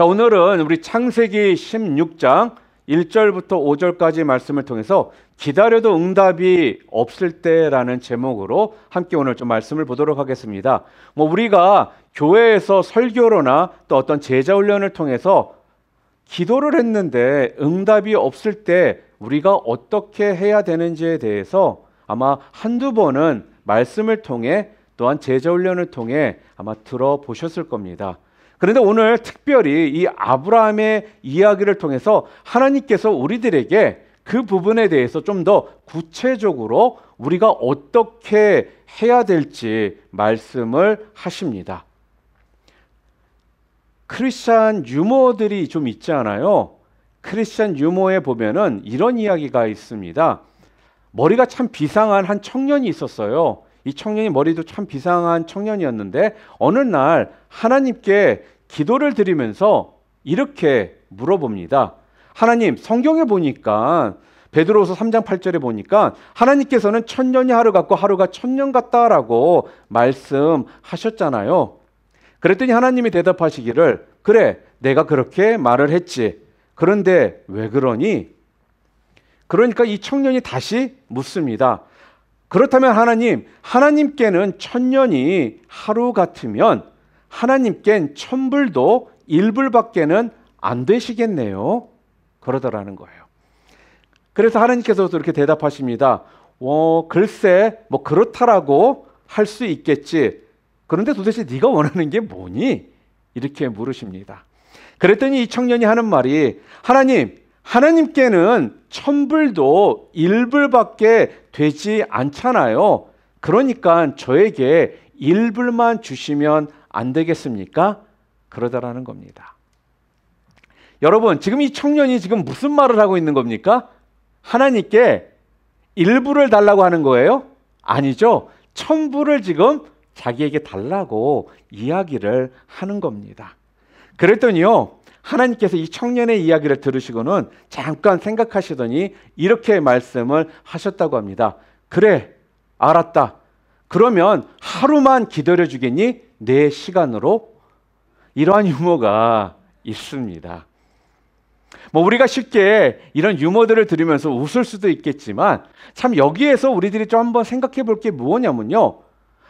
자, 오늘은 우리 창세기 16장 1절부터 5절까지 말씀을 통해서 기다려도 응답이 없을 때라는 제목으로 함께 오늘 좀 말씀을 보도록 하겠습니다. 우리가 교회에서 설교로나 또 어떤 제자 훈련을 통해서 기도를 했는데 응답이 없을 때 우리가 어떻게 해야 되는지에 대해서 아마 한두 번은 말씀을 통해 또한 제자 훈련을 통해 아마 들어보셨을 겁니다. 그런데 오늘 특별히 이 아브라함의 이야기를 통해서 하나님께서 우리들에게 그 부분에 대해서 좀 더 구체적으로 우리가 어떻게 해야 될지 말씀을 하십니다. 크리스찬 유머들이 좀 있지 않아요? 크리스찬 유머에 보면은 이런 이야기가 있습니다. 머리가 참 비상한 한 청년이 있었어요. 이 청년이 머리도 참 비상한 청년이었는데 어느 날 하나님께 기도를 드리면서 이렇게 물어봅니다. 하나님, 성경에 보니까 베드로후서 3장 8절에 보니까 하나님께서는 천년이 하루 같고 하루가 천년 같다라고 말씀하셨잖아요. 그랬더니 하나님이 대답하시기를 그래, 내가 그렇게 말을 했지. 그런데 왜 그러니? 그러니까 이 청년이 다시 묻습니다. 그렇다면 하나님, 하나님께는 천년이 하루 같으면 하나님께는 천불도 1불밖에는 안 되시겠네요. 그러더라는 거예요. 그래서 하나님께서도 이렇게 대답하십니다. 글쎄, 그렇다라고 할 수 있겠지. 그런데 도대체 네가 원하는 게 뭐니? 이렇게 물으십니다. 그랬더니 이 청년이 하는 말이 하나님, 하나님께는 천불도 1불밖에 되지 않잖아요. 그러니까 저에게 1불만 주시면 안 되겠습니까? 그러더라는 겁니다. 여러분, 지금 이 청년이 지금 무슨 말을 하고 있는 겁니까? 하나님께 1불을 달라고 하는 거예요? 아니죠. 천불을 지금 자기에게 달라고 이야기를 하는 겁니다. 그랬더니요, 하나님께서 이 청년의 이야기를 들으시고는 잠깐 생각하시더니 이렇게 말씀을 하셨다고 합니다. 그래, 알았다. 그러면 하루만 기다려주겠니? 내 시간으로? 이러한 유머가 있습니다. 우리가 쉽게 이런 유머들을 들으면서 웃을 수도 있겠지만 참 여기에서 우리들이 좀 한번 생각해 볼 게 뭐냐면요,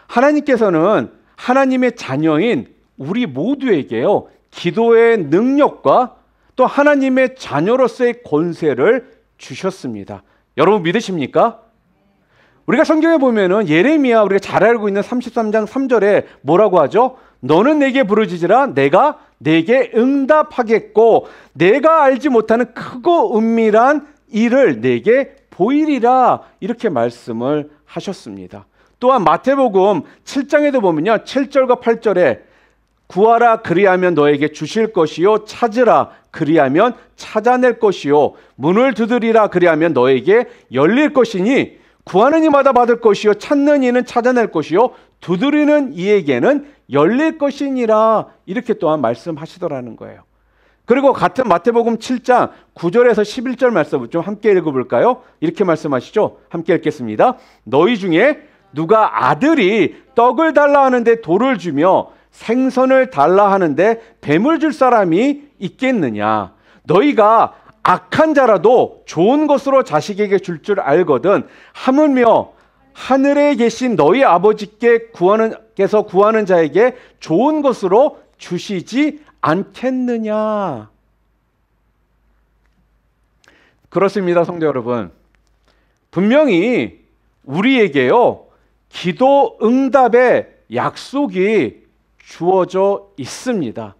하나님께서는 하나님의 자녀인 우리 모두에게요, 기도의 능력과 또 하나님의 자녀로서의 권세를 주셨습니다. 여러분 믿으십니까? 우리가 성경에 보면은 예레미야, 우리가 잘 알고 있는 33장 3절에 뭐라고 하죠? 너는 내게 부르짖으라 내가 내게 응답하겠고 내가 알지 못하는 크고 은밀한 일을 내게 보이리라, 이렇게 말씀을 하셨습니다. 또한 마태복음 7장에도 보면요, 7절과 8절에 구하라 그리하면 너에게 주실 것이요, 찾으라 그리하면 찾아낼 것이요, 문을 두드리라 그리하면 너에게 열릴 것이니 구하는 이마다 받을 것이요, 찾는 이는 찾아낼 것이요, 두드리는 이에게는 열릴 것이니라, 이렇게 또한 말씀하시더라는 거예요. 그리고 같은 마태복음 7장 9절에서 11절 말씀을 좀 함께 읽어볼까요? 이렇게 말씀하시죠. 함께 읽겠습니다. 너희 중에 누가 아들이 떡을 달라 하는데 돌을 주며 생선을 달라 하는데 뱀을 줄 사람이 있겠느냐? 너희가 악한 자라도 좋은 것으로 자식에게 줄 줄 알거든 하물며 하늘에 계신 너희 아버지께서 구하는 자에게 좋은 것으로 주시지 않겠느냐? 그렇습니다, 성도 여러분. 분명히 우리에게요, 기도 응답의 약속이 주어져 있습니다.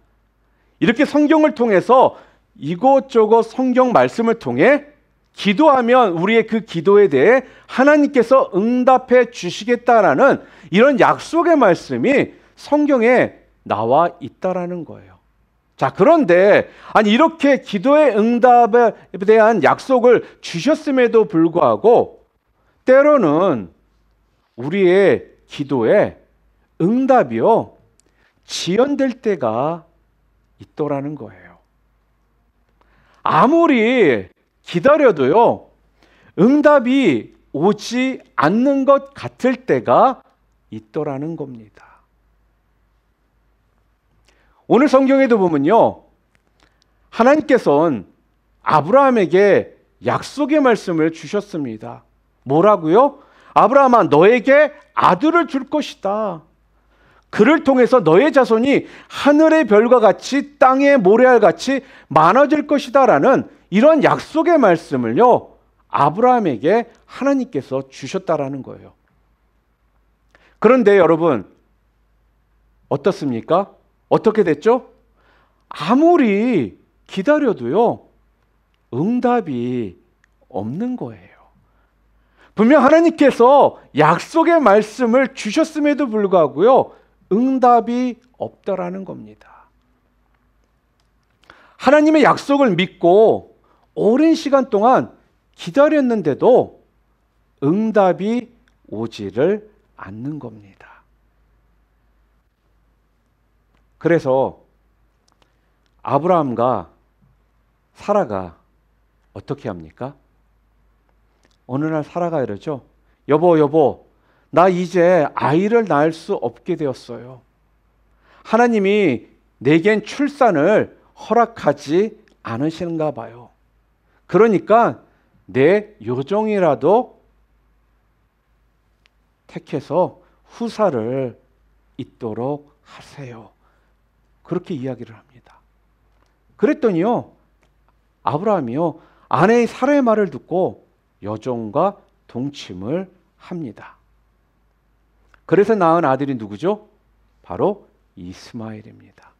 이렇게 성경을 통해서 이것저것 성경 말씀을 통해 기도하면 우리의 그 기도에 대해 하나님께서 응답해 주시겠다라는 이런 약속의 말씀이 성경에 나와 있다라는 거예요. 자, 그런데 이렇게 기도의 응답에 대한 약속을 주셨음에도 불구하고 때로는 우리의 기도에 응답이요, 지연될 때가 있더라는 거예요. 아무리 기다려도요, 응답이 오지 않는 것 같을 때가 있더라는 겁니다. 오늘 성경에도 보면요, 하나님께서는 아브라함에게 약속의 말씀을 주셨습니다. 뭐라고요? 아브라함아, 너에게 아들을 줄 것이다. 그를 통해서 너의 자손이 하늘의 별과 같이 땅의 모래알 같이 많아질 것이다 라는 이런 약속의 말씀을요, 아브라함에게 하나님께서 주셨다라는 거예요. 그런데 여러분, 어떻습니까? 어떻게 됐죠? 아무리 기다려도요, 응답이 없는 거예요. 분명 하나님께서 약속의 말씀을 주셨음에도 불구하고요, 응답이 없더라는 겁니다. 하나님의 약속을 믿고 오랜 시간 동안 기다렸는데도 응답이 오지를 않는 겁니다. 그래서 아브라함과 사라가 어떻게 합니까? 어느 날 사라가 이러죠. 여보, 나 이제 아이를 낳을 수 없게 되었어요. 하나님이 내겐 출산을 허락하지 않으시는가 봐요. 그러니까 내 요정이라도 택해서 후사를 잇도록 하세요. 그렇게 이야기를 합니다. 그랬더니요, 아브라함이요, 아내의 사라의 말을 듣고 여종과 동침을 합니다. 그래서 낳은 아들이 누구죠? 바로 이스마엘입니다.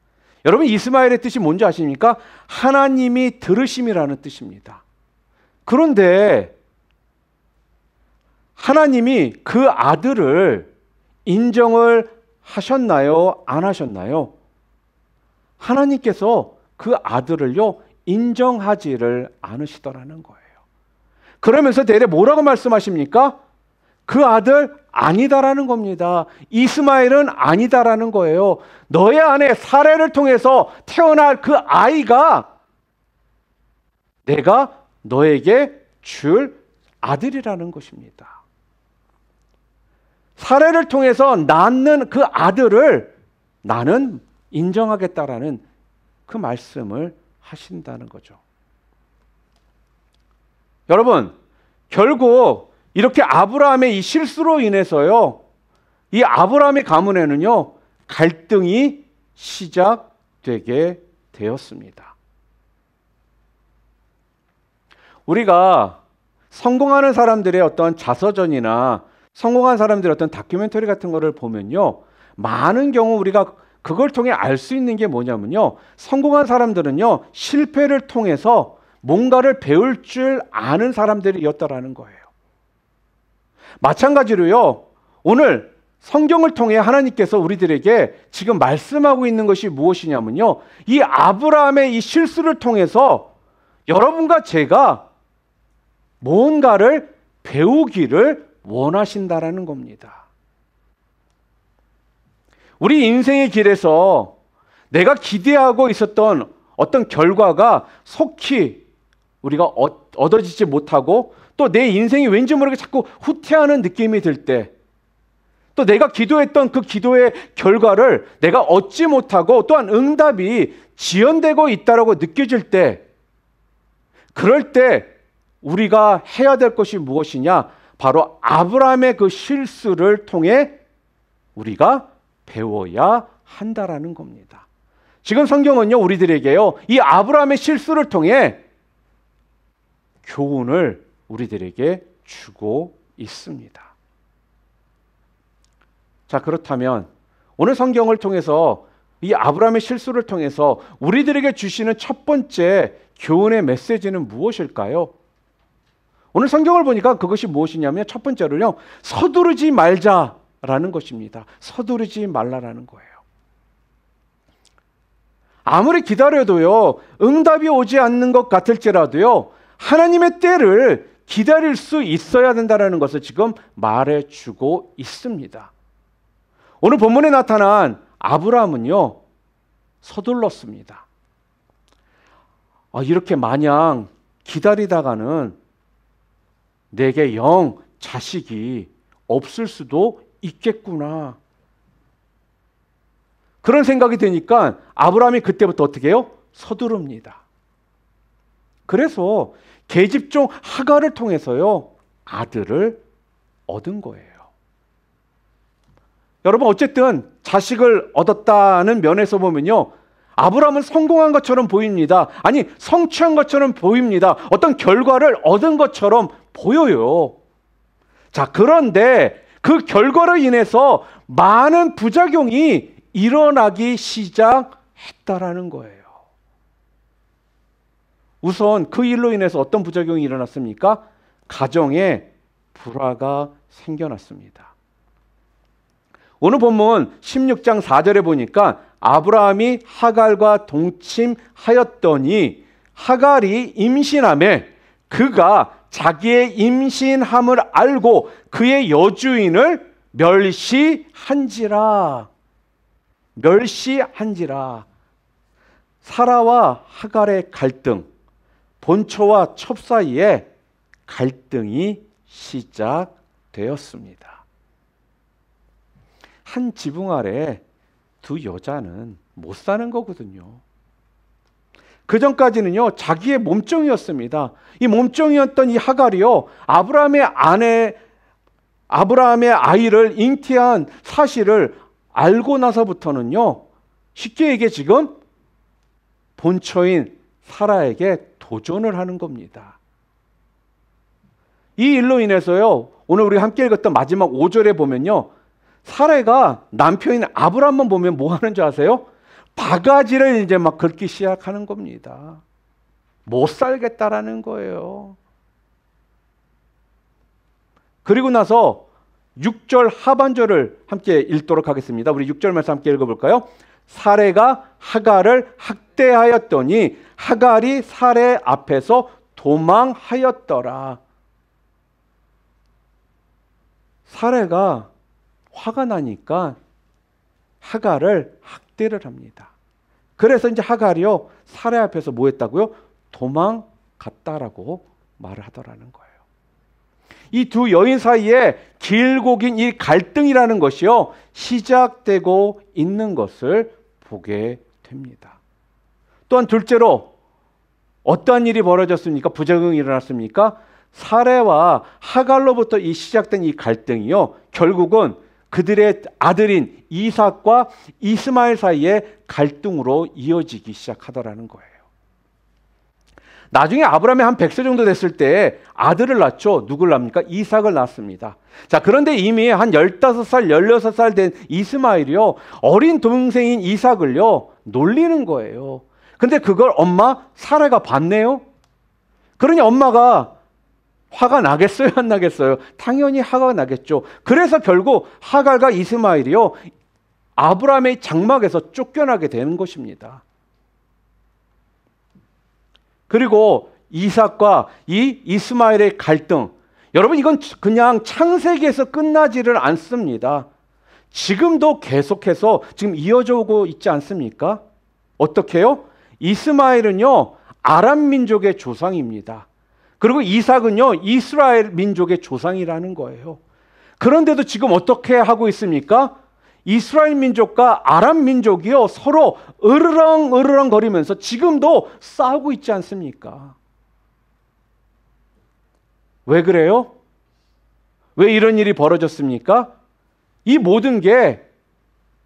여러분, 이스마엘의 뜻이 뭔지 아십니까? 하나님이 들으심이라는 뜻입니다. 그런데 하나님이 그 아들을 인정을 하셨나요? 안 하셨나요? 하나님께서 그 아들을요, 인정하지를 않으시더라는 거예요. 그러면서 대대 뭐라고 말씀하십니까? 그 아들 아니다라는 겁니다. 이스마엘은 아니다라는 거예요. 너의 아내 사레를 통해서 태어날 그 아이가 내가 너에게 줄 아들이라는 것입니다. 사레를 통해서 낳는 그 아들을 나는 인정하겠다라는 그 말씀을 하신다는 거죠. 여러분, 결국 이렇게 아브라함의 이 실수로 인해서요, 이 아브라함의 가문에는요, 갈등이 시작되게 되었습니다. 우리가 성공하는 사람들의 어떤 자서전이나 성공한 사람들의 어떤 다큐멘터리 같은 거를 보면요, 많은 경우 우리가 그걸 통해 알 수 있는 게 뭐냐면요, 성공한 사람들은요, 실패를 통해서 뭔가를 배울 줄 아는 사람들이었다라는 거예요. 마찬가지로요, 오늘 성경을 통해 하나님께서 우리들에게 지금 말씀하고 있는 것이 무엇이냐면요, 이 아브라함의 이 실수를 통해서 여러분과 제가 뭔가를 배우기를 원하신다라는 겁니다. 우리 인생의 길에서 내가 기대하고 있었던 어떤 결과가 속히 우리가 얻어지지 못하고 또 내 인생이 왠지 모르게 자꾸 후퇴하는 느낌이 들 때, 또 내가 기도했던 그 기도의 결과를 내가 얻지 못하고 또한 응답이 지연되고 있다고 느껴질 때, 그럴 때 우리가 해야 될 것이 무엇이냐? 바로 아브라함의 그 실수를 통해 우리가 배워야 한다라는 겁니다. 지금 성경은요, 우리들에게요, 이 아브라함의 실수를 통해 교훈을 우리들에게 주고 있습니다. 자, 그렇다면 오늘 성경을 통해서 이 아브라함의 실수를 통해서 우리들에게 주시는 첫 번째 교훈의 메시지는 무엇일까요? 오늘 성경을 보니까 그것이 무엇이냐면 첫 번째로요, 서두르지 말자라는 것입니다. 서두르지 말라라는 거예요. 아무리 기다려도요, 응답이 오지 않는 것 같을지라도요, 하나님의 때를 기다릴 수 있어야 된다는 것을 지금 말해주고 있습니다. 오늘 본문에 나타난 아브라함은요, 서둘렀습니다. 이렇게 마냥 기다리다가는 내게 영 자식이 없을 수도 있겠구나. 그런 생각이 드니까 아브라함이 그때부터 어떻게 해요? 서두릅니다. 그래서 계집종 하갈을 통해서요 아들을 얻은 거예요. 여러분 어쨌든 자식을 얻었다는 면에서 보면요 아브라함은 성공한 것처럼 보입니다. 아니 성취한 것처럼 보입니다. 어떤 결과를 얻은 것처럼 보여요. 자, 그런데 그 결과로 인해서 많은 부작용이 일어나기 시작했다라는 거예요. 우선 그 일로 인해서 어떤 부작용이 일어났습니까? 가정에 불화가 생겨났습니다. 오늘 본문 16장 4절에 보니까 아브라함이 하갈과 동침하였더니 하갈이 임신하매 그가 자기의 임신함을 알고 그의 여주인을 멸시한지라. 사라와 하갈의 갈등, 본초와 첩 사이에 갈등이 시작되었습니다. 한 지붕 아래 두 여자는 못 사는 거거든요. 그 전까지는요 자기의 몸종이었습니다. 이 몸종이었던 이 하갈이요 아브라함의 아이를 잉태한 사실을 알고 나서부터는요 쉽게 얘기해 지금 본처인 사라에게 도전을 하는 겁니다. 이 일로 인해서요 오늘 우리가 함께 읽었던 마지막 5절에 보면요 사라가 남편인 아브라함만 보면 뭐 하는 줄 아세요? 바가지를 이제 막 긁기 시작하는 겁니다. 못 살겠다라는 거예요. 그리고 나서 6절 하반절을 함께 읽도록 하겠습니다. 우리 6절 말씀 함께 읽어볼까요? 사레가 하갈을 학대하였더니 하갈이 사레 앞에서 도망하였더라. 사레가 화가 나니까 하갈을 학대를 합니다. 그래서 이제 하갈이요 사레 앞에서 뭐 했다고요? 도망갔다라고 말을 하더라는 거예요. 이 두 여인 사이에 길고 긴 이 갈등이라는 것이요 시작되고 있는 것을 보게 됩니다. 또한 둘째로 어떠한 일이 벌어졌습니까? 부작용이 일어났습니까? 사레와 하갈로부터 이 시작된 이 갈등이요 결국은 그들의 아들인 이삭과 이스마엘 사이의 갈등으로 이어지기 시작하더라는 거예요. 나중에 아브라함이 한 100세 정도 됐을 때 아들을 낳죠. 누굴 낳습니까? 이삭을 낳습니다. 자, 그런데 이미 한 15살, 16살 된 이스마엘이요. 어린 동생인 이삭을요. 놀리는 거예요. 근데 그걸 엄마 사라가 봤네요. 그러니 엄마가 화가 나겠어요? 안 나겠어요? 당연히 화가 나겠죠. 그래서 결국 하갈과 이스마엘이요. 아브라함의 장막에서 쫓겨나게 되는 것입니다. 그리고 이삭과 이 이스마엘의 갈등. 여러분 이건 그냥 창세기에서 끝나지를 않습니다. 지금도 계속해서 지금 이어져 오고 있지 않습니까? 어떻게 해요? 이스마엘은요. 아람 민족의 조상입니다. 그리고 이삭은요 이스라엘 민족의 조상이라는 거예요. 그런데도 지금 어떻게 하고 있습니까? 이스라엘 민족과 아람 민족이요 서로 으르렁 거리면서 지금도 싸우고 있지 않습니까? 왜 그래요? 왜 이런 일이 벌어졌습니까? 이 모든 게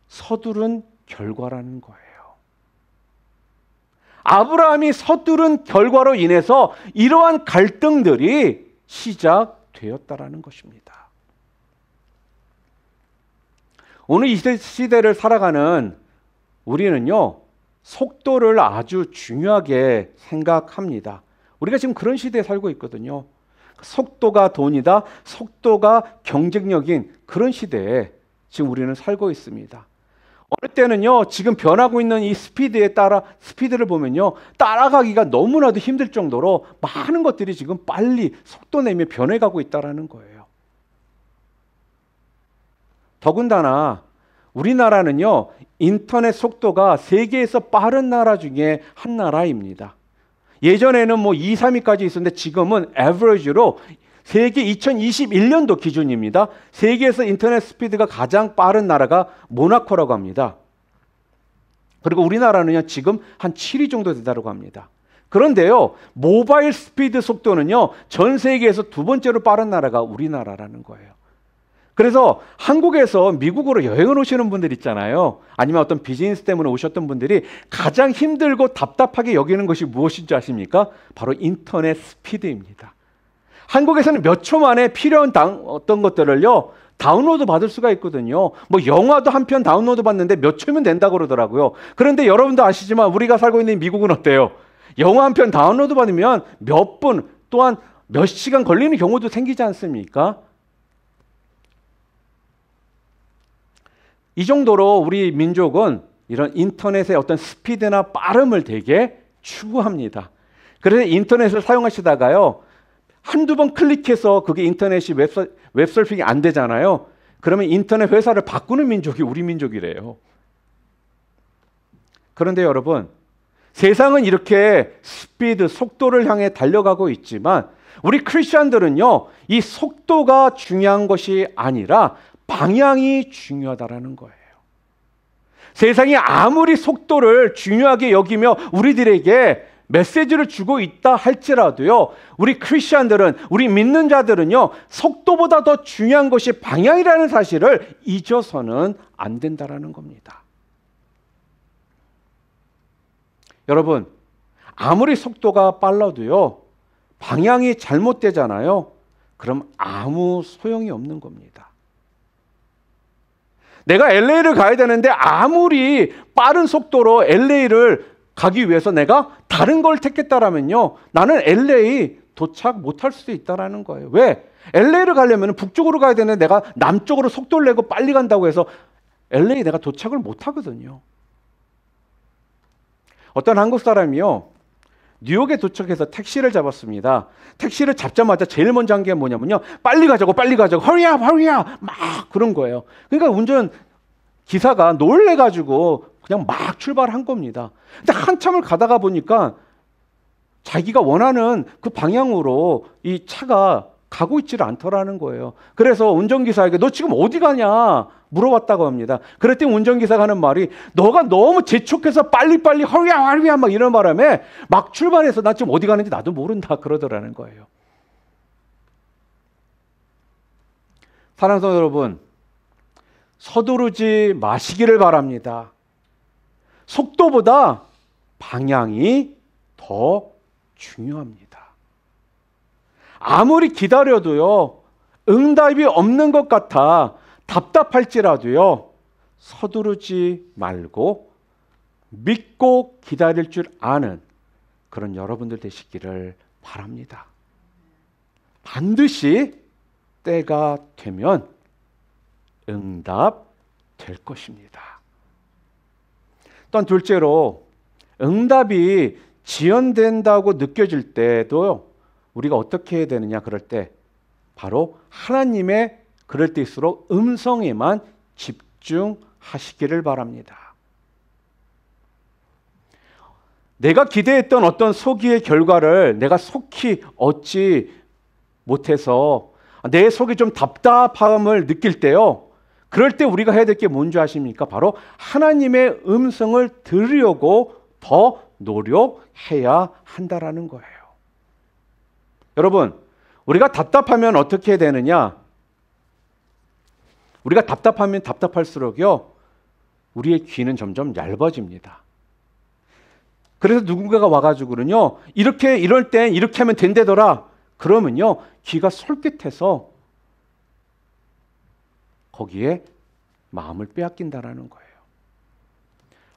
서두른 결과라는 거예요. 아브라함이 서두른 결과로 인해서 이러한 갈등들이 시작되었다라는 것입니다. 오늘 이 시대를 살아가는 우리는요, 속도를 아주 중요하게 생각합니다. 우리가 지금 그런 시대에 살고 있거든요. 속도가 돈이다, 속도가 경쟁력인 그런 시대에 지금 우리는 살고 있습니다. 어느 때는요, 지금 변하고 있는 이 스피드를 보면요, 따라가기가 너무나도 힘들 정도로 많은 것들이 지금 빨리 속도 내며 변해가고 있다는 거예요. 더군다나 우리나라는요, 인터넷 속도가 세계에서 빠른 나라 중에 한 나라입니다. 예전에는 2, 3위까지 있었는데 지금은 에버리지로 세계 2021년도 기준입니다. 세계에서 인터넷 스피드가 가장 빠른 나라가 모나코라고 합니다. 그리고 우리나라는요, 지금 한 7위 정도 된다고 합니다. 그런데요, 모바일 스피드 속도는요, 전 세계에서 두 번째로 빠른 나라가 우리나라라는 거예요. 그래서 한국에서 미국으로 여행을 오시는 분들 있잖아요. 아니면 어떤 비즈니스 때문에 오셨던 분들이 가장 힘들고 답답하게 여기는 것이 무엇인지 아십니까? 바로 인터넷 스피드입니다. 한국에서는 몇 초 만에 필요한 어떤 것들을요, 다운로드 받을 수가 있거든요. 뭐 영화도 한 편 다운로드 받는데 몇 초면 된다고 그러더라고요. 그런데 여러분도 아시지만 우리가 살고 있는 미국은 어때요? 영화 한 편 다운로드 받으면 몇 분 또한 몇 시간 걸리는 경우도 생기지 않습니까? 이 정도로 우리 민족은 이런 인터넷의 어떤 스피드나 빠름을 되게 추구합니다. 그래서 인터넷을 사용하시다가요, 한두 번 클릭해서 그게 인터넷이 웹서핑이 안 되잖아요. 그러면 인터넷 회사를 바꾸는 민족이 우리 민족이래요. 그런데 여러분, 세상은 이렇게 스피드, 속도를 향해 달려가고 있지만 우리 크리스천들은요, 이 속도가 중요한 것이 아니라 방향이 중요하다라는 거예요. 세상이 아무리 속도를 중요하게 여기며 우리들에게 메시지를 주고 있다 할지라도요, 우리 크리스천들은, 우리 믿는 자들은요, 속도보다 더 중요한 것이 방향이라는 사실을 잊어서는 안 된다라는 겁니다. 여러분, 아무리 속도가 빨라도요, 방향이 잘못되잖아요. 그럼 아무 소용이 없는 겁니다. 내가 LA를 가야 되는데 아무리 빠른 속도로 LA를 가기 위해서 내가 다른 걸 택했다라면요, 나는 LA 도착 못할 수도 있다라는 거예요. 왜? LA를 가려면 북쪽으로 가야 되는데 내가 남쪽으로 속도를 내고 빨리 간다고 해서 LA 내가 도착을 못하거든요. 어떤 한국 사람이요, 뉴욕에 도착해서 택시를 잡았습니다. 택시를 잡자마자 제일 먼저 한 게 뭐냐면요, 빨리 가자고, hurry up, 막 그런 거예요. 그러니까 운전 기사가 놀래가지고 그냥 막 출발한 겁니다. 근데 한참을 가다가 보니까 자기가 원하는 그 방향으로 이 차가 가고 있지를 않더라는 거예요. 그래서 운전기사에게 너 지금 어디 가냐 물어봤다고 합니다. 그랬더니 운전기사가 하는 말이, 너가 너무 재촉해서 빨리빨리 hurry up 막 이런 바람에 막 출발해서 나 지금 어디 가는지 나도 모른다 그러더라는 거예요. 사랑하는 성도 여러분, 서두르지 마시기를 바랍니다. 속도보다 방향이 더 중요합니다. 아무리 기다려도요, 응답이 없는 것 같아 답답할지라도요, 서두르지 말고 믿고 기다릴 줄 아는 그런 여러분들 되시기를 바랍니다. 반드시 때가 되면 응답될 것입니다. 또한 둘째로, 응답이 지연된다고 느껴질 때도 우리가 어떻게 해야 되느냐, 그럴 때 바로 하나님의 그럴 때일수록 음성에만 집중하시기를 바랍니다. 내가 기대했던 어떤 소기의 결과를 내가 속히 얻지 못해서 내 속에 좀 답답함을 느낄 때요, 그럴 때 우리가 해야 될 게 뭔지 아십니까? 바로 하나님의 음성을 들으려고 더 노력해야 한다라는 거예요. 여러분, 우리가 답답하면 어떻게 해야 되느냐? 우리가 답답하면 답답할수록요, 우리의 귀는 점점 얇아집니다. 그래서 누군가가 와가지고는요, 이럴 땐 이렇게 하면 된다더라. 그러면요, 귀가 솔깃해서 거기에 마음을 빼앗긴다라는 거예요.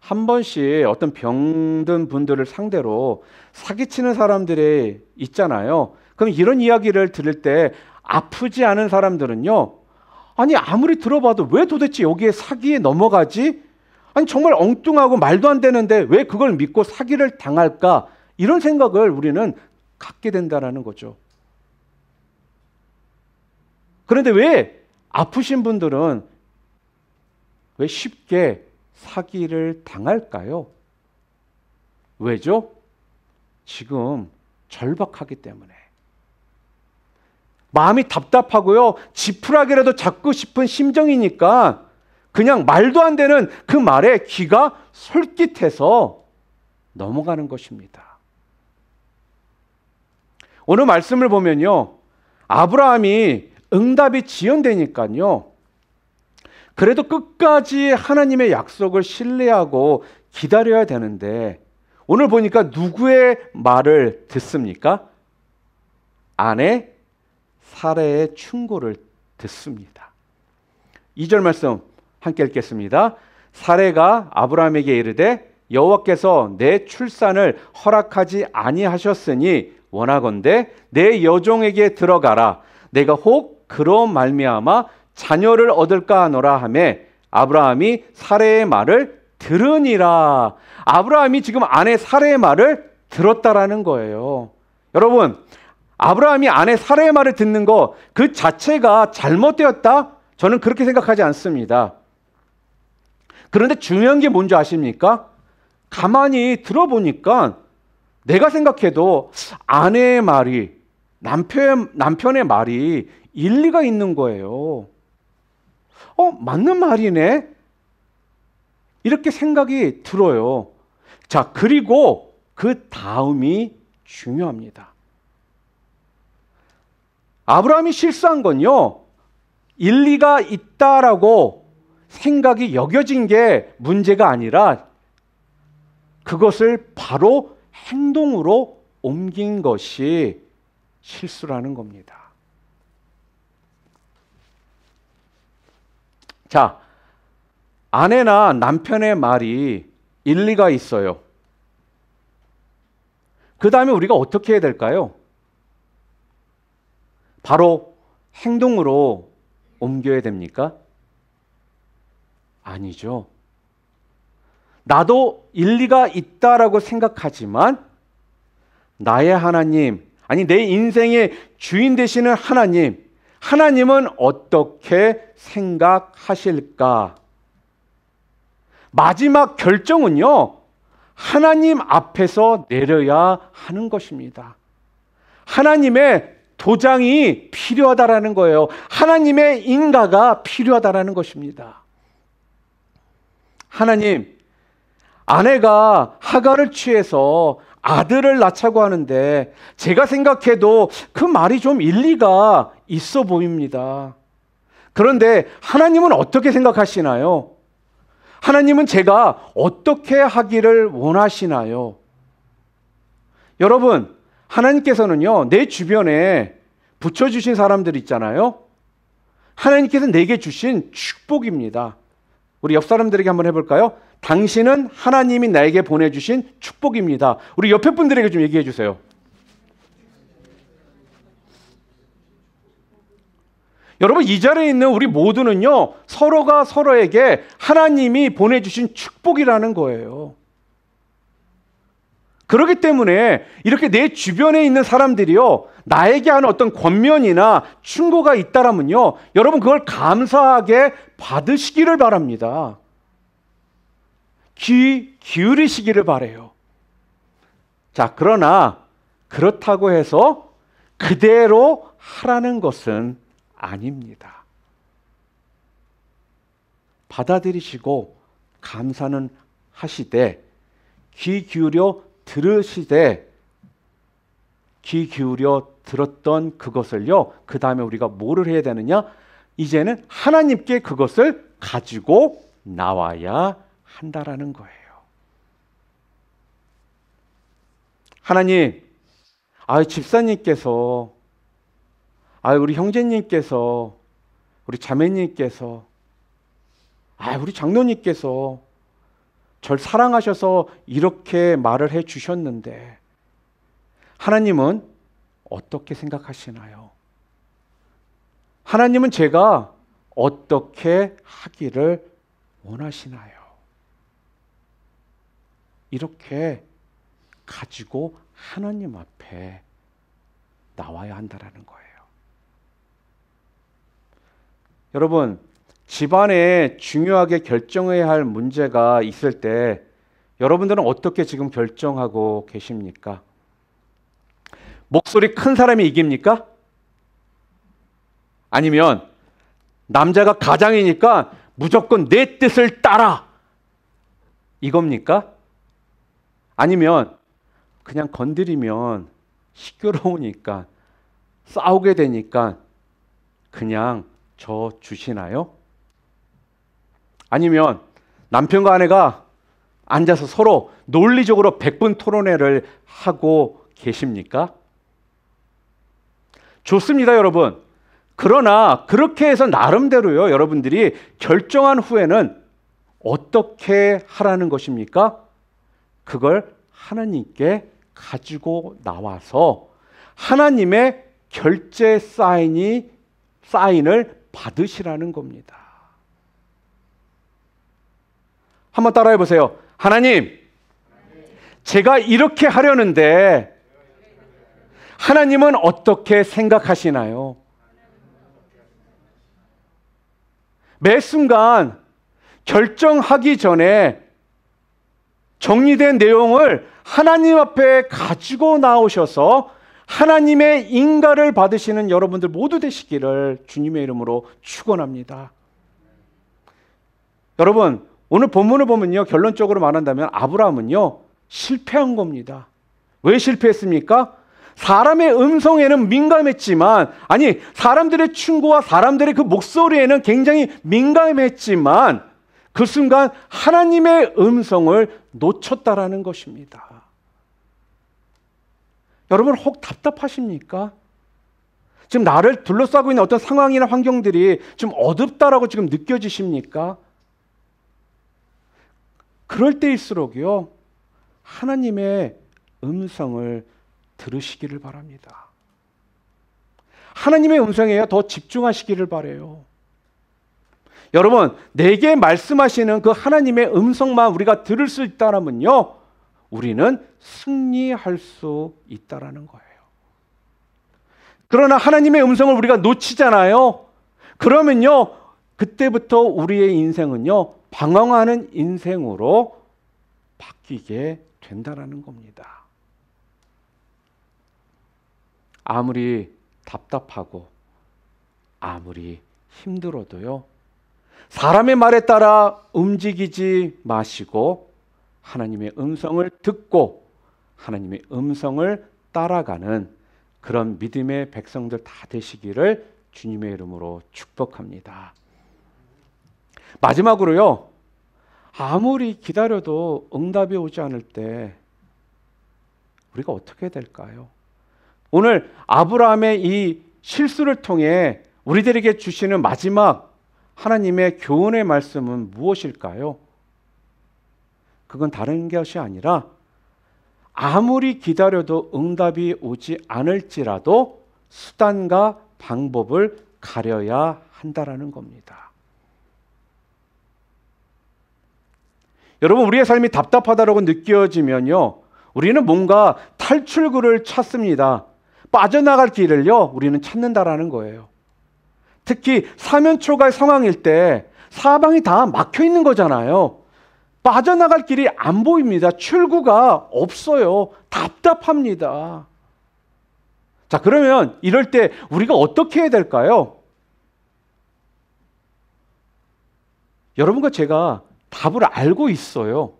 한 번씩 어떤 병든 분들을 상대로 사기치는 사람들이 있잖아요. 그럼 이런 이야기를 들을 때 아프지 않은 사람들은요, 아니 아무리 들어봐도 왜 도대체 여기에 사기에 넘어가지? 아니 정말 엉뚱하고 말도 안 되는데 왜 그걸 믿고 사기를 당할까? 이런 생각을 우리는 갖게 된다는 거죠. 그런데 왜 아프신 분들은 왜 쉽게 사기를 당할까요? 왜죠? 지금 절박하기 때문에. 마음이 답답하고요, 지푸라기라도 잡고 싶은 심정이니까 그냥 말도 안 되는 그 말에 귀가 솔깃해서 넘어가는 것입니다. 오늘 말씀을 보면요, 아브라함이 응답이 지연되니까요, 그래도 끝까지 하나님의 약속을 신뢰하고 기다려야 되는데, 오늘 보니까 누구의 말을 듣습니까? 아내 사레의 충고를 듣습니다. 2절 말씀 함께 읽겠습니다. 사레가 아브라함에게 이르되 여호와께서 내 출산을 허락하지 아니하셨으니 원하건대 내 여종에게 들어가라. 내가 혹 그런 말미암아 자녀를 얻을까 하노라 하매 아브라함이 사레의 말을 들으니라. 아브라함이 지금 아내 사레의 말을 들었다라는 거예요. 여러분, 아브라함이 아내 사레의 말을 듣는 거 그 자체가 잘못되었다? 저는 그렇게 생각하지 않습니다. 그런데 중요한 게 뭔지 아십니까? 가만히 들어보니까 내가 생각해도 아내의 말이, 남편의 말이 일리가 있는 거예요. 맞는 말이네? 이렇게 생각이 들어요. 자, 그리고 그 다음이 중요합니다. 아브라함이 실수한 건요, 일리가 있다라고 생각이 여겨진 게 문제가 아니라 그것을 바로 행동으로 옮긴 것이 실수라는 겁니다. 자, 아내나 남편의 말이 일리가 있어요. 그 다음에 우리가 어떻게 해야 될까요? 바로 행동으로 옮겨야 됩니까? 아니죠. 나도 일리가 있다라고 생각하지만 나의 하나님, 아니 내 인생의 주인 되시는 하나님은 어떻게 생각하실까? 마지막 결정은요, 하나님 앞에서 내려야 하는 것입니다. 하나님의 도장이 필요하다라는 거예요. 하나님의 인가가 필요하다라는 것입니다. 하나님, 아내가 하갈을 취해서 아들을 낳자고 하는데 제가 생각해도 그 말이 좀 일리가 있어 보입니다. 그런데 하나님은 어떻게 생각하시나요? 하나님은 제가 어떻게 하기를 원하시나요? 여러분, 하나님께서는요, 내 주변에 붙여주신 사람들 있잖아요. 하나님께서 내게 주신 축복입니다. 우리 옆 사람들에게 한번 해볼까요? 당신은 하나님이 나에게 보내주신 축복입니다. 우리 옆에 분들에게 좀 얘기해 주세요. 여러분, 이 자리에 있는 우리 모두는요, 서로가 서로에게 하나님이 보내주신 축복이라는 거예요. 그렇기 때문에 이렇게 내 주변에 있는 사람들이요, 나에게 하는 어떤 권면이나 충고가 있다라면요, 여러분 그걸 감사하게 받으시기를 바랍니다. 귀 기울이시기를 바라요. 자, 그러나 그렇다고 해서 그대로 하라는 것은 아닙니다. 받아들이시고 감사는 하시되 귀 기울여 들으시되 귀 기울여 들었던 그것을요, 그 다음에 우리가 뭐를 해야 되느냐? 이제는 하나님께 그것을 가지고 나와야 한다라는 거예요. 하나님, 집사님께서, 우리 형제님께서, 우리 자매님께서, 우리 장로님께서 절 사랑하셔서 이렇게 말을 해 주셨는데 하나님은 어떻게 생각하시나요? 하나님은 제가 어떻게 하기를 원하시나요? 이렇게 가지고 하나님 앞에 나와야 한다라는 거예요. 여러분, 집안에 중요하게 결정해야 할 문제가 있을 때 여러분들은 어떻게 지금 결정하고 계십니까? 목소리 큰 사람이 이깁니까? 아니면 남자가 가장이니까 무조건 내 뜻을 따라 이겁니까? 아니면 그냥 건드리면 시끄러우니까, 싸우게 되니까 그냥 져 주시나요? 아니면 남편과 아내가 앉아서 서로 논리적으로 100분 토론회를 하고 계십니까? 좋습니다, 여러분. 그러나 그렇게 해서 나름대로요, 여러분들이 결정한 후에는 어떻게 하라는 것입니까? 그걸 하나님께 가지고 나와서 하나님의 결제 사인을 받으시라는 겁니다. 한번 따라해 보세요. 하나님, 제가 이렇게 하려는데 하나님은 어떻게 생각하시나요? 매 순간 결정하기 전에 정리된 내용을 하나님 앞에 가지고 나오셔서 하나님의 인가를 받으시는 여러분들 모두 되시기를 주님의 이름으로 축원합니다. 여러분, 오늘 본문을 보면요, 결론적으로 말한다면 아브라함은요 실패한 겁니다. 왜 실패했습니까? 사람의 음성에는 민감했지만, 아니 사람들의 충고와 사람들의 그 목소리에는 굉장히 민감했지만 그 순간 하나님의 음성을 놓쳤다라는 것입니다. 여러분, 혹 답답하십니까? 지금 나를 둘러싸고 있는 어떤 상황이나 환경들이 좀 어둡다라고 지금 느껴지십니까? 그럴 때일수록요, 하나님의 음성을 들으시기를 바랍니다. 하나님의 음성에 더 집중하시기를 바라요. 여러분, 내게 말씀하시는 그 하나님의 음성만 우리가 들을 수 있다면요, 우리는 승리할 수 있다라는 거예요. 그러나 하나님의 음성을 우리가 놓치잖아요. 그러면요, 그때부터 우리의 인생은요, 방황하는 인생으로 바뀌게 된다라는 겁니다. 아무리 답답하고 아무리 힘들어도요, 사람의 말에 따라 움직이지 마시고 하나님의 음성을 듣고 하나님의 음성을 따라가는 그런 믿음의 백성들 다 되시기를 주님의 이름으로 축복합니다. 마지막으로요, 아무리 기다려도 응답이 오지 않을 때 우리가 어떻게 해야 될까요? 오늘 아브라함의 이 실수를 통해 우리들에게 주시는 마지막 하나님의 교훈의 말씀은 무엇일까요? 그건 다른 것이 아니라 아무리 기다려도 응답이 오지 않을지라도 수단과 방법을 가려야 한다라는 겁니다. 여러분, 우리의 삶이 답답하다고 느껴지면요, 우리는 뭔가 탈출구를 찾습니다. 빠져나갈 길을요, 우리는 찾는다라는 거예요. 특히 사면초가 상황일 때 사방이 다 막혀 있는 거잖아요. 빠져나갈 길이 안 보입니다. 출구가 없어요. 답답합니다. 자, 그러면 이럴 때 우리가 어떻게 해야 될까요? 여러분과 제가 답을 알고 있어요.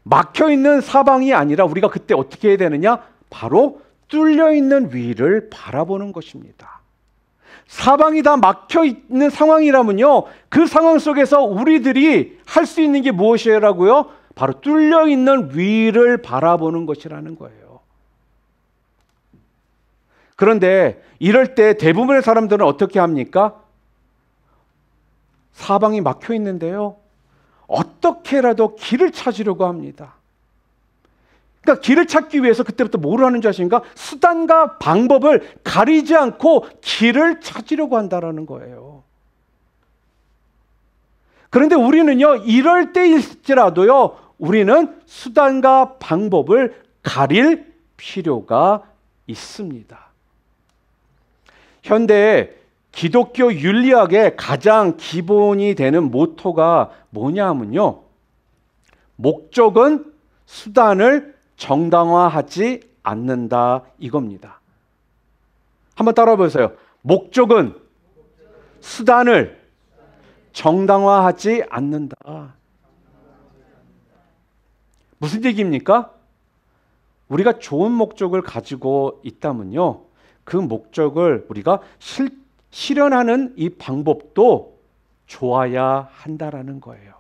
막혀 있는 사방이 아니라 우리가 그때 어떻게 해야 되느냐? 바로 뚫려 있는 위를 바라보는 것입니다. 사방이 다 막혀 있는 상황이라면요, 그 상황 속에서 우리들이 할 수 있는 게 무엇이라고요? 바로 뚫려 있는 위를 바라보는 것이라는 거예요. 그런데 이럴 때 대부분의 사람들은 어떻게 합니까? 사방이 막혀 있는데요, 어떻게라도 길을 찾으려고 합니다. 그러니까 길을 찾기 위해서 그때부터 뭘 하는 줄 아십니까? 수단과 방법을 가리지 않고 길을 찾으려고 한다는 거예요. 그런데 우리는요, 이럴 때일지라도요, 우리는 수단과 방법을 가릴 필요가 있습니다. 현대의 기독교 윤리학의 가장 기본이 되는 모토가 뭐냐 하면요, 목적은 수단을 정당화하지 않는다, 이겁니다. 한번 따라해 보세요. 목적은 수단을 정당화하지 않는다. 무슨 얘기입니까? 우리가 좋은 목적을 가지고 있다면요, 그 목적을 우리가 실현하는 이 방법도 좋아야 한다라는 거예요.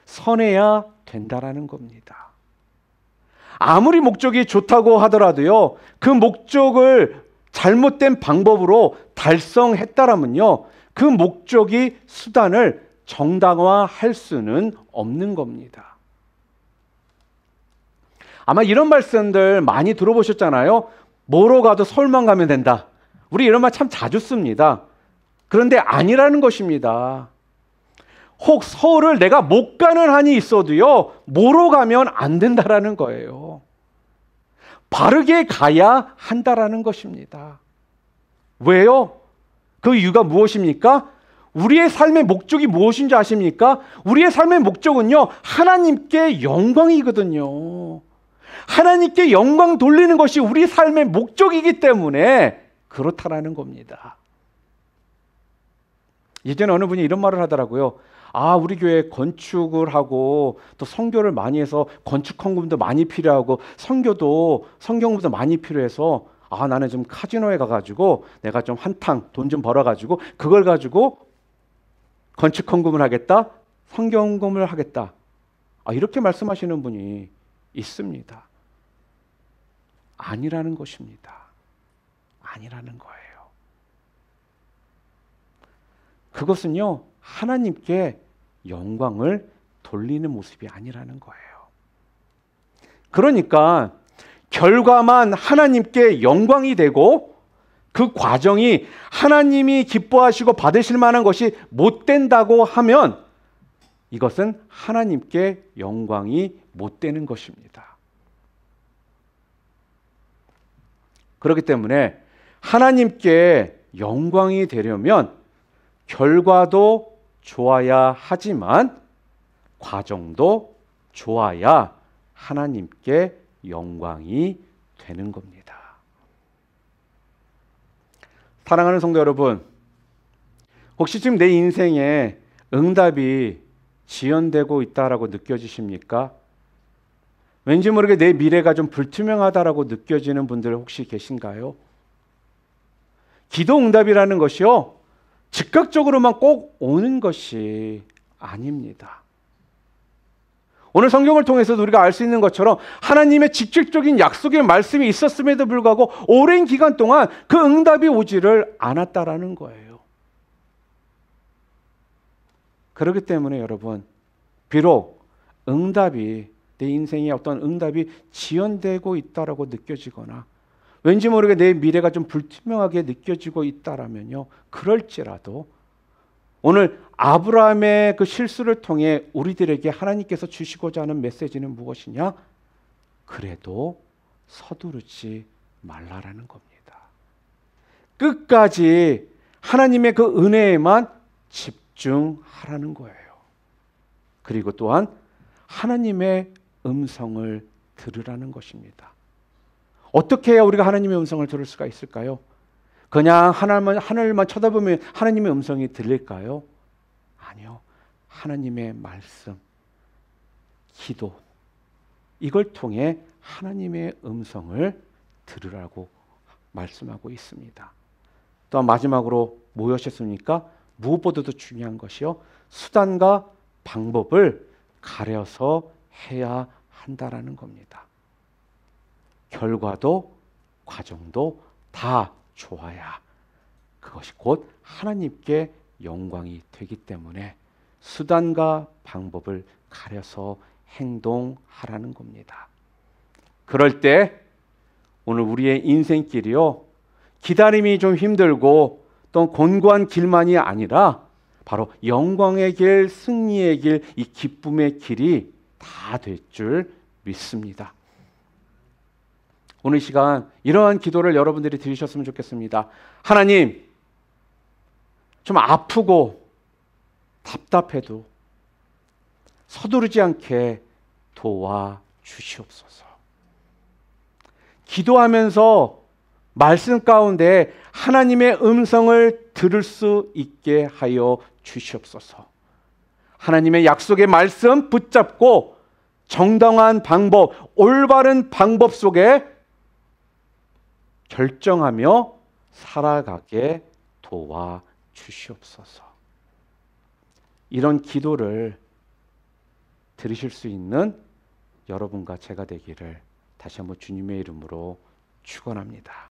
선해야 된다라는 겁니다. 아무리 목적이 좋다고 하더라도요, 그 목적을 잘못된 방법으로 달성했다라면요, 그 목적이 수단을 정당화할 수는 없는 겁니다. 아마 이런 말씀들 많이 들어보셨잖아요. 뭐로 가도 서울만 가면 된다. 우리 이런 말 참 자주 씁니다. 그런데 아니라는 것입니다. 혹 서울을 내가 못 가는 한이 있어도요, 뭐로 가면 안 된다라는 거예요. 바르게 가야 한다라는 것입니다. 왜요? 그 이유가 무엇입니까? 우리의 삶의 목적이 무엇인지 아십니까? 우리의 삶의 목적은요, 하나님께 영광이거든요. 하나님께 영광 돌리는 것이 우리 삶의 목적이기 때문에 그렇다라는 겁니다. 예전에 어느 분이 이런 말을 하더라고요. 우리 교회 건축을 하고 또 선교를 많이 해서 건축 헌금도 많이 필요하고 선교도 성경부도 많이 필요해서 나는 좀 카지노에 가가지고 내가 좀 한탕 돈 좀 벌어가지고 그걸 가지고 건축 헌금을 하겠다, 성경 헌금을 하겠다. 이렇게 말씀하시는 분이 있습니다. 아니라는 것입니다. 아니라는 거예요. 그것은요, 하나님께 영광을 돌리는 모습이 아니라는 거예요. 그러니까 결과만 하나님께 영광이 되고 그 과정이 하나님이 기뻐하시고 받으실 만한 것이 못 된다고 하면 이것은 하나님께 영광이 못 되는 것입니다. 그렇기 때문에 하나님께 영광이 되려면 결과도 좋아야 하지만 과정도 좋아야 하나님께 영광이 되는 겁니다. 사랑하는 성도 여러분, 혹시 지금 내 인생에 응답이 지연되고 있다라고 느껴지십니까? 왠지 모르게 내 미래가 좀 불투명하다라고 느껴지는 분들 혹시 계신가요? 기도 응답이라는 것이요, 즉각적으로만 꼭 오는 것이 아닙니다. 오늘 성경을 통해서도 우리가 알 수 있는 것처럼 하나님의 직접적인 약속의 말씀이 있었음에도 불구하고 오랜 기간 동안 그 응답이 오지를 않았다라는 거예요. 그렇기 때문에 여러분, 비록 응답이 내 인생에 어떤 응답이 지연되고 있다라고 느껴지거나 왠지 모르게 내 미래가 좀 불투명하게 느껴지고 있다라면요, 그럴지라도 오늘 아브라함의 그 실수를 통해 우리들에게 하나님께서 주시고자 하는 메시지는 무엇이냐? 그래도 서두르지 말라라는 겁니다. 끝까지 하나님의 그 은혜에만 집중하라는 거예요. 그리고 또한 하나님의 음성을 들으라는 것입니다. 어떻게 해야 우리가 하나님의 음성을 들을 수가 있을까요? 그냥 하늘만 쳐다보면 하나님의 음성이 들릴까요? 아니요. 하나님의 말씀, 기도, 이걸 통해 하나님의 음성을 들으라고 말씀하고 있습니다. 또한 마지막으로 무엇이었습니까? 무엇보다도 중요한 것이요, 수단과 방법을 가려서 해야 한다라는 겁니다. 결과도 과정도 다 좋아야 그것이 곧 하나님께 영광이 되기 때문에 수단과 방법을 가려서 행동하라는 겁니다. 그럴 때 오늘 우리의 인생길이요, 기다림이 좀 힘들고 또 곤고한 길만이 아니라 바로 영광의 길, 승리의 길, 이 기쁨의 길이 다 될 줄 믿습니다. 오늘 시간 이러한 기도를 여러분들이 드리셨으면 좋겠습니다. 하나님, 좀 아프고 답답해도 서두르지 않게 도와주시옵소서. 기도하면서 말씀 가운데 하나님의 음성을 들을 수 있게 하여 주시옵소서. 하나님의 약속의 말씀 붙잡고 정당한 방법, 올바른 방법 속에 결정하며 살아가게 도와주시옵소서. 이런 기도를 들으실 수 있는 여러분과 제가 되기를 다시 한번 주님의 이름으로 축원합니다.